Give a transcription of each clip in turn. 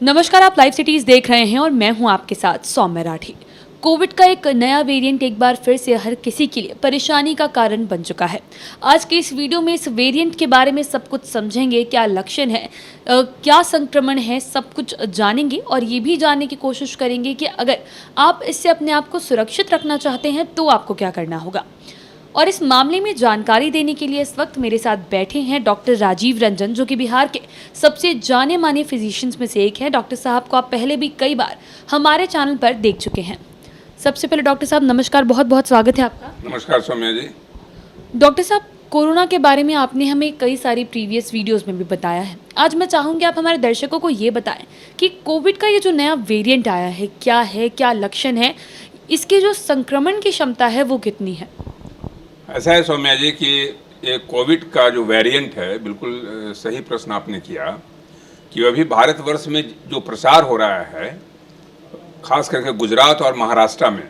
नमस्कार, आप live cities देख रहे हैं और मैं हूं आपके साथ सौम्य राठी। कोविड का एक नया वेरिएंट एक बार फिर से हर किसी के लिए परेशानी का कारण बन चुका है। आज के इस वीडियो में इस वेरिएंट के बारे में सब कुछ समझेंगे, क्या लक्षण है, क्या संक्रमण है, सब कुछ जानेंगे और ये भी जानने की कोशिश करेंगे कि अगर आप इससे अपने आप को सुरक्षित रखना चाहते हैं तो आपको क्या करना होगा। और इस मामले में जानकारी देने के लिए इस वक्त मेरे साथ बैठे हैं डॉक्टर राजीव रंजन, जो कि बिहार के सबसे जाने माने फिजिशियंस में से एक हैं। डॉक्टर साहब को आप पहले भी कई बार हमारे चैनल पर देख चुके हैं। सबसे पहले डॉक्टर साहब नमस्कार, बहुत बहुत स्वागत है आपका। नमस्कार सौम्या जी। डॉक्टर साहब, कोरोना के बारे में आपने हमें कई सारी प्रीवियस वीडियोस में भी बताया है। आज मैं चाहूँगी आप हमारे दर्शकों को ये बताएं कि कोविड का ये जो नया वेरिएंट आया है, क्या लक्षण है, इसकी जो संक्रमण की क्षमता है वो कितनी है? ऐसा है सौम्या जी कि ये कोविड का जो वेरिएंट है, बिल्कुल सही प्रश्न आपने किया कि अभी भारतवर्ष में जो प्रसार हो रहा है, खास करके गुजरात और महाराष्ट्र में,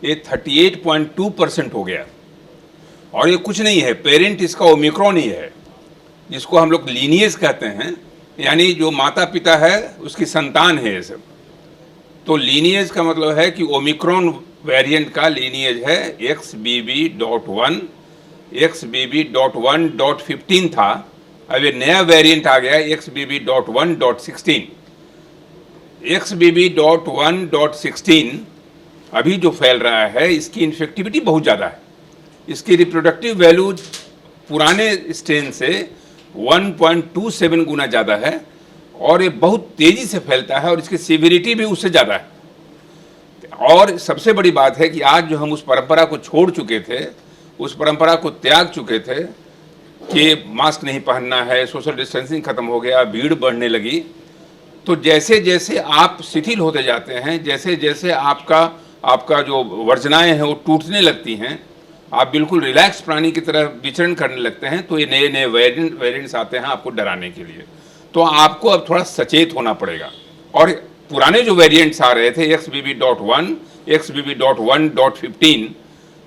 ये 38.2% हो गया। और ये कुछ नहीं है, पेरेंट इसका ओमिक्रॉन ही है, जिसको हम लोग लीनिएज कहते हैं, यानी जो माता पिता है उसकी संतान है ये सब। तो लीनिएज का मतलब है कि ओमिक्रॉन वेरिएंट का लीनिएज है XBB.1, XBB.1.15 था। अब ये नया वेरिएंट आ गया XBB.1.16। XBB.1.16 अभी जो फैल रहा है, इसकी इन्फेक्टिविटी बहुत ज़्यादा है। इसकी रिप्रोडक्टिव वैल्यू पुराने स्ट्रेन से 1.27 गुना ज़्यादा है और ये बहुत तेज़ी से फैलता है और इसकी सिविरिटी भी उससे ज़्यादा है। और सबसे बड़ी बात है कि आज जो हम उस परंपरा को छोड़ चुके थे, उस परंपरा को त्याग चुके थे कि मास्क नहीं पहनना है, सोशल डिस्टेंसिंग खत्म हो गया, भीड़ बढ़ने लगी। तो जैसे जैसे आप शिथिल होते जाते हैं, जैसे जैसे आपका जो वर्जनाएं हैं वो टूटने लगती हैं, आप बिल्कुल रिलैक्स प्राणी की तरह विचरण करने लगते हैं, तो ये नए नए वेरिएंट्स आते हैं आपको डराने के लिए। तो आपको अब थोड़ा सचेत होना पड़ेगा। और पुराने जो वेरिएंट्स आ रहे थे XBB.1, XBB.1.15,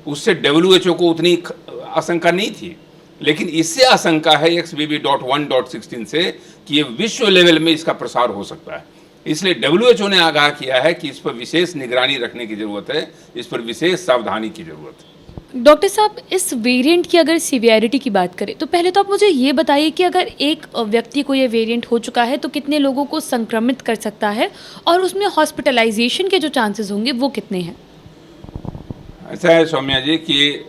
उससे WHO को उतनी आशंका नहीं थी, लेकिन इससे आशंका है XBB.1.16 से कि ये विश्व लेवल में इसका प्रसार हो सकता है। इसलिए WHO ने आगाह किया है कि इस पर विशेष निगरानी रखने की ज़रूरत है, इस पर विशेष सावधानी की ज़रूरत है। डॉक्टर साहब, इस वेरिएंट की अगर सीवियरिटी की बात करें तो पहले तो आप मुझे ये बताइए कि अगर एक व्यक्ति को ये वेरिएंट हो चुका है तो कितने लोगों को संक्रमित कर सकता है और उसमें हॉस्पिटलाइजेशन के जो चांसेस होंगे वो कितने हैं? ऐसा है सौम्या जी कि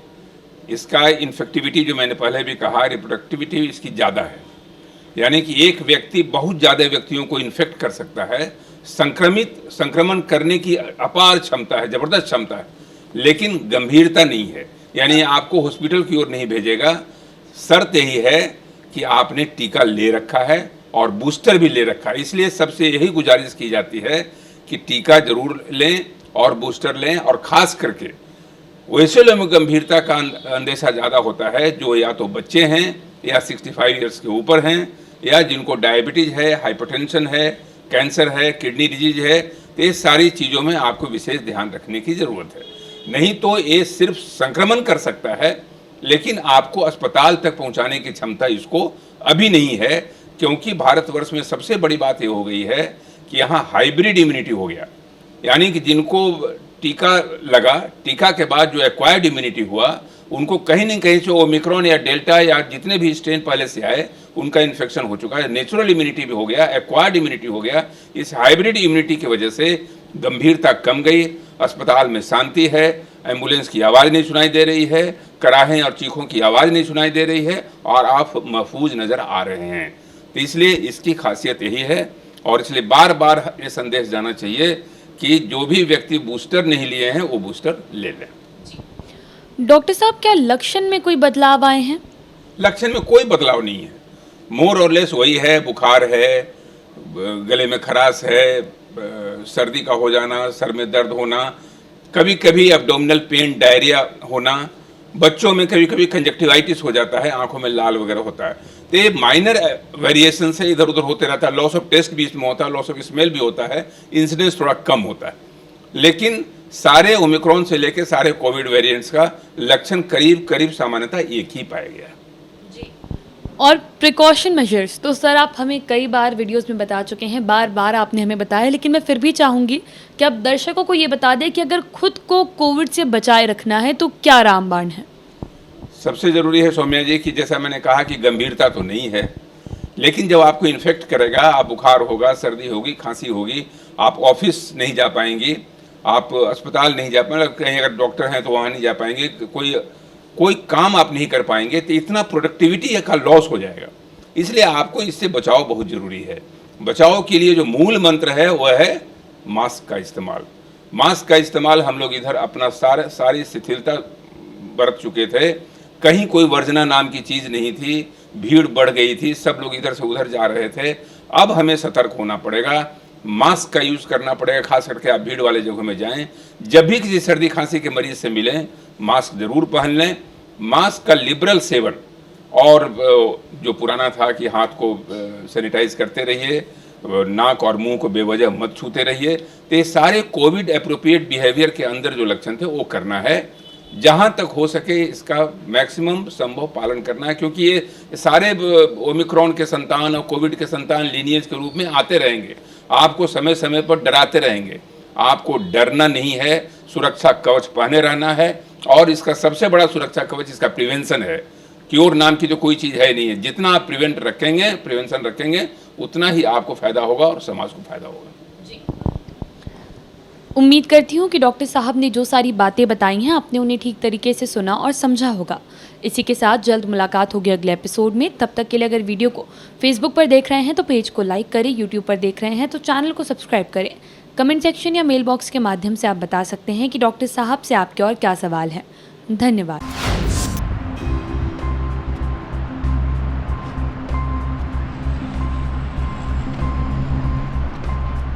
इसका इन्फेक्टिविटी, जो मैंने पहले भी कहा, रिप्रोडक्टिविटी इसकी ज़्यादा है। यानी कि एक व्यक्ति बहुत ज़्यादा व्यक्तियों को इन्फेक्ट कर सकता है। संक्रमण करने की अपार क्षमता है, ज़बरदस्त क्षमता है, लेकिन गंभीरता नहीं है। यानी आपको हॉस्पिटल की ओर नहीं भेजेगा। शर्त यही है कि आपने टीका ले रखा है और बूस्टर भी ले रखा है। इसलिए सबसे यही गुजारिश की जाती है कि टीका जरूर लें और बूस्टर लें। और ख़ास करके वैसे लोगों में गंभीरता का अंदेशा ज़्यादा होता है जो या तो बच्चे हैं या 65 ईयर्स के ऊपर हैं या जिनको डायबिटीज़ है, हाइपरटेंशन है, कैंसर है, किडनी डिजीज है। तो ये सारी चीज़ों में आपको विशेष ध्यान रखने की ज़रूरत है। नहीं तो ये सिर्फ संक्रमण कर सकता है, लेकिन आपको अस्पताल तक पहुंचाने की क्षमता इसको अभी नहीं है, क्योंकि भारतवर्ष में सबसे बड़ी बात ये हो गई है कि यहाँ हाइब्रिड इम्यूनिटी हो गया। यानी कि जिनको टीका लगा, टीका के बाद जो एक्वायर्ड इम्यूनिटी हुआ, उनको कहीं न कहीं से ओमिक्रॉन या डेल्टा या जितने भी स्ट्रेन पहले से आए उनका इन्फेक्शन हो चुका है। नेचुरल इम्यूनिटी भी हो गया, एक्वायर्ड इम्यूनिटी हो गया। इस हाइब्रिड इम्यूनिटी की वजह से गंभीरता कम गई, अस्पताल में शांति है, एम्बुलेंस की आवाज़ नहीं सुनाई दे रही है, कराहें और चीखों की आवाज़ नहीं सुनाई दे रही है और आप महफूज नज़र आ रहे हैं। तो इसलिए इसकी खासियत यही है और इसलिए बार बार ये संदेश जाना चाहिए कि जो भी व्यक्ति बूस्टर नहीं लिए हैं वो बूस्टर ले लें। डॉक्टर साहब, क्या लक्षण में कोई बदलाव आए हैं? लक्षण में कोई बदलाव नहीं है, मोर और लेस वही है। बुखार है, गले में खराश है, सर्दी का हो जाना, सर में दर्द होना, कभी कभी एब्डोमिनल पेन, डायरिया होना, बच्चों में कभी कभी कंजक्टिवाइटिस हो जाता है, आंखों में लाल वगैरह होता है। तो ये माइनर वेरिएशन से इधर उधर होते रहता है। लॉस ऑफ टेस्ट भी इसमें होता है, लॉस ऑफ स्मेल भी होता है, इंसिडेंस थोड़ा कम होता है। लेकिन सारे ओमिक्रॉन से लेकर सारे कोविड वेरिएंट्स का लक्षण करीब करीब सामान्यतः एक ही पाया गया है। और प्रिकॉशन मेजर्स तो सर आप हमें कई बार वीडियोस में बता चुके हैं, बार बार आपने हमें बताया, लेकिन मैं फिर भी चाहूँगी कि आप दर्शकों को ये बता दें कि अगर खुद को कोविड से बचाए रखना है तो क्या रामबाण है। सबसे ज़रूरी है सौम्या जी कि जैसा मैंने कहा कि गंभीरता तो नहीं है, लेकिन जब आपको इन्फेक्ट करेगा, आप बुखार होगा, सर्दी होगी, खांसी होगी, आप ऑफिस नहीं जा पाएंगी, आप अस्पताल नहीं जा पाएंगे, कहीं अगर डॉक्टर हैं तो वहाँ नहीं जा पाएंगे, कोई काम आप नहीं कर पाएंगे, तो इतना प्रोडक्टिविटी का लॉस हो जाएगा। इसलिए आपको इससे बचाव बहुत ज़रूरी है। बचाव के लिए जो मूल मंत्र है वह है मास्क का इस्तेमाल। मास्क का इस्तेमाल हम लोग इधर अपना सारी शिथिलता बरत चुके थे, कहीं कोई वर्जना नाम की चीज़ नहीं थी, भीड़ बढ़ गई थी, सब लोग इधर से उधर जा रहे थे। अब हमें सतर्क होना पड़ेगा, मास्क का यूज़ करना पड़ेगा, खास करके आप भीड़ वाले जगहों में जाएं। जब भी किसी सर्दी खांसी के मरीज से मिलें, मास्क ज़रूर पहन लें। मास्क का लिबरल सेवन, और जो पुराना था कि हाथ को सैनिटाइज करते रहिए, नाक और मुंह को बेवजह मत छूते रहिए, तो ये सारे कोविड एप्रोप्रिएट बिहेवियर के अंदर जो लक्षण थे वो करना है। जहाँ तक हो सके इसका मैक्सिमम संभव पालन करना है, क्योंकि ये सारे ओमिक्रॉन के संतान और कोविड के संतान लीनिएज के रूप में आते रहेंगे, आपको समय समय पर डराते रहेंगे। आपको डरना नहीं है, सुरक्षा कवच पहने रहना है, और इसका सबसे बड़ा सुरक्षा कवच इसका प्रिवेंशन है। क्योर नाम की तो कोई चीज़ है नहीं है। जितना आप प्रिवेंशन रखेंगे, उतना ही आपको फायदा होगा और समाज को फायदा होगा। उम्मीद करती हूँ कि डॉक्टर साहब ने जो सारी बातें बताई हैं आपने उन्हें ठीक तरीके से सुना और समझा होगा। इसी के साथ जल्द मुलाकात होगी अगले एपिसोड में। तब तक के लिए अगर वीडियो को फेसबुक पर देख रहे हैं तो पेज को लाइक करें, यूट्यूब पर देख रहे हैं तो चैनल को सब्सक्राइब करें। कमेंट सेक्शन या मेल बॉक्स के माध्यम से आप बता सकते हैं कि डॉक्टर साहब से आपके और क्या सवाल हैं। धन्यवाद।